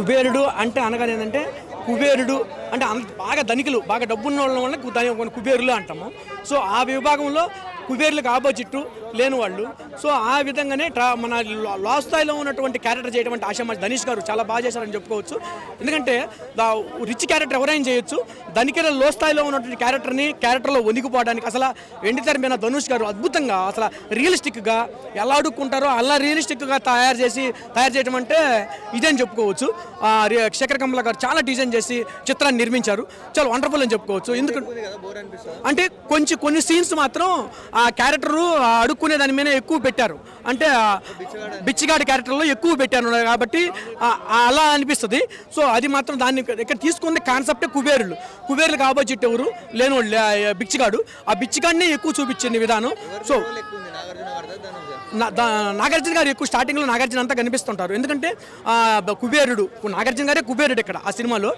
కుబేరుడు అంటే అనగానే ఏంటంటే కుబేరుడు అంటే బాగా ధనికులు బాగా డబ్బున్న వాళ్ళ వల్ల కుబేరులు అంటాము. సో ఆ విభాగంలో కుబేరులకు ఆపోజిట్ లేని వాళ్ళు. సో ఆ విధంగానే మన లా స్థాయిలో ఉన్నటువంటి క్యారెక్టర్ చేయడం ఆశామాషి ధనీష్ గారు చాలా బాగా చేశారని చెప్పుకోవచ్చు. ఎందుకంటే రిచ్ క్యారెక్టర్ ఎవరైనా చేయొచ్చు. ధనికుల లో స్థాయిలో ఉన్నటువంటి క్యారెక్టర్లో వణికిపోవడానికి అసలు వెండితెర మీద ధనుష్ గారు అద్భుతంగా అసలు రియలిస్టిక్గా ఎలా అడుక్కుంటారో అలా రియలిస్టిక్గా తయారు చేయడం అంటే ఇదని చెప్పుకోవచ్చు. శేఖర్ కమల గారు చాలా డిజైన్ చేసి చిత్రాన్ని నిర్మించారు. చాలా వండర్ఫుల్ అని చెప్పుకోవచ్చు. ఎందుకంటే అంటే కొన్ని సీన్స్ మాత్రం ఆ క్యారెక్టర్ అడుక్కునే దాని మీద ఎక్కువ పెట్టారు. అంటే బిచ్చిగాడి క్యారెక్టర్లో ఎక్కువ పెట్టారు కాబట్టి అలా అనిపిస్తుంది. సో అది మాత్రం దాన్ని ఇక్కడ తీసుకునే కాన్సెప్టే కుబేరులకు ఆపోజిట్ ఎవరు లేనివాళ్ళు బిచ్చిగాడు. ఆ బిచ్చిగాడినే ఎక్కువ చూపించింది విధానం. సో నాగార్జున గారు ఎక్కువ స్టార్టింగ్లో నాగార్జున అంతా కనిపిస్తుంటారు. ఎందుకంటే కుబేరుడు నాగార్జున గారే కుబేరుడు ఇక్కడ ఆ సినిమాలో.